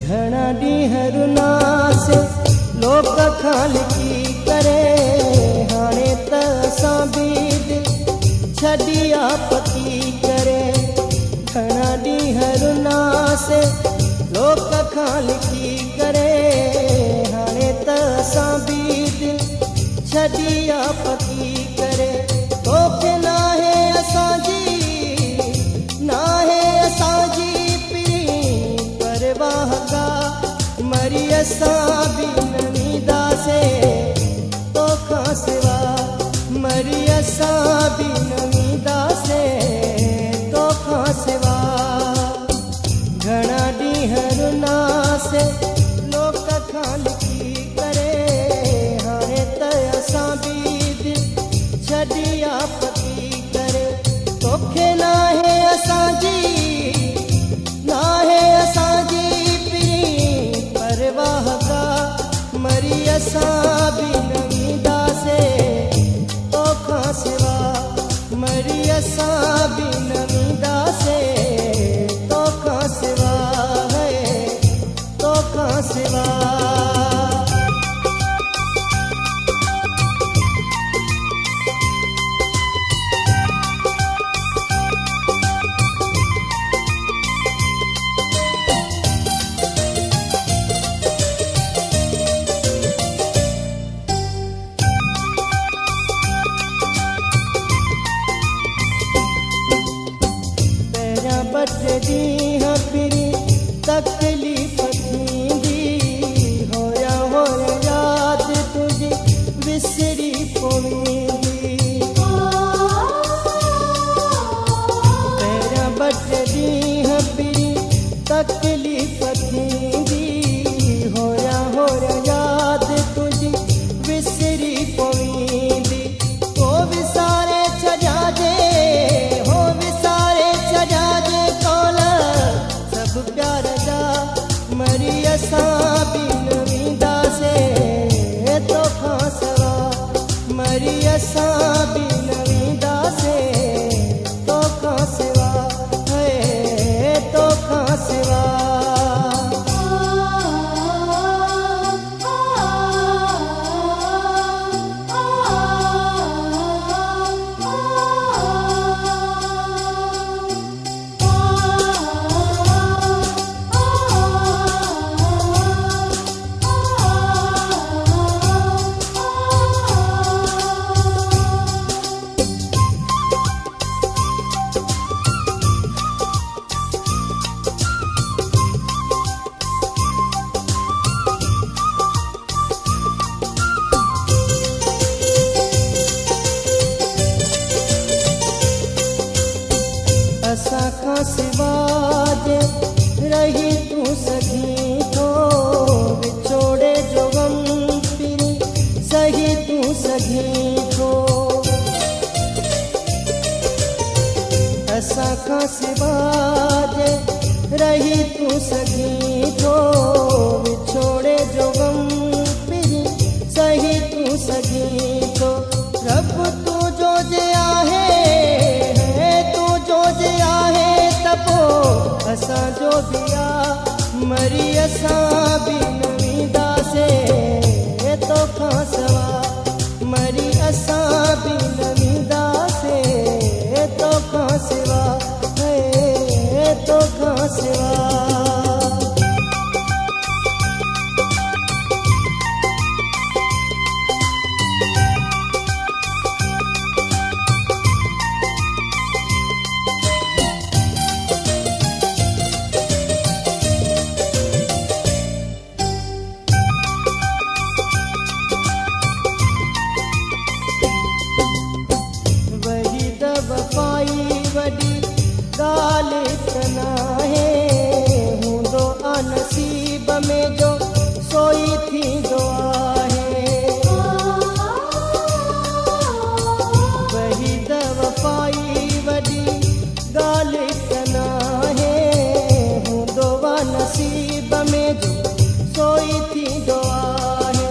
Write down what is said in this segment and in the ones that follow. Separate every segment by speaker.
Speaker 1: घणा ॾींहं रुनास लोक खां लिकी करे हाणे त असां बि दिलि छॾी आ पकी करे। घणा ॾींहं रुनास लोक खां लिकी करे हाणे त असां बि दिलि छॾी आ पकी करे। तोखे नाहे असांजी पीरी परवाह का मरी असां बि न वेंदासीं तोखां सिवा। मरी असां बि न वेंदासीं तोखां सिवा। घणा ॾींहं रुनास लोक खां लिकी करे हाणे त असां बि दिलि छॾी आ पकी करे। तोखे नाहे असांजी पीरी परवाह का मरी असां बि न वेंदासीं तोखां सिवा। मरी असां बि न वेंदासीं तोखां सिवा तोखां सिवा। ॾींहं फिरी तकलीफ़ थींदी होया यादि तुंहिंजी विसरी पवंदी। पहिरियां ॾींहं फिरी तकलीफ़ थींदी होया यादि तुंहिंजी विसरी पवंदी। को विसारे छॾियाजे प्यार जा मरी असां बि न वेंदासीं तोखां सिवा। मरी असां बि न वेंदासीं तोखां सिवा तोखां सिवा। असां खां सिवा जे रही तूं सघीं थो विछोड़े जो गम पिरी सही तूं सघीं थो। असां खां सिवा जे रही तूं सघीं थो विछोड़े जो गम पिरी सही तूं सघीं थो। रब तुंहिंजो जे आहे असांजो बि आ मरी असां बि न वेंदासीं तोखां सिवा। मरी असां बि न वेंदासीं तोखां सिवा तोखां सिवा। वफ़ाई वॾी ॻाल्हि त नाहे हूंदो आ नसीब में जो सोई थींदो आहे। वही त वफ़ाई वॾी ॻाल्हि त नाहे हूंदो आ नसीब में जो सोई थींदो आहे।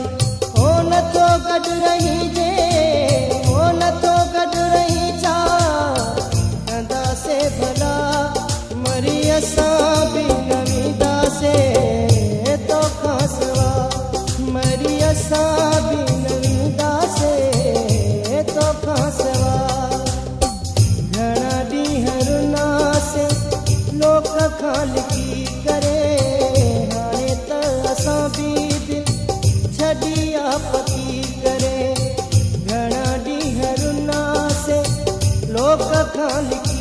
Speaker 1: हो नथो गॾु रहिजे हो नथो गॾु रही भला मरी असां बि न वेंदासीं खां लिखी करे हाणे त असां बि दिल छॾी आ पकी करे घणा ॾींहं रुनासे लोक खां लिखी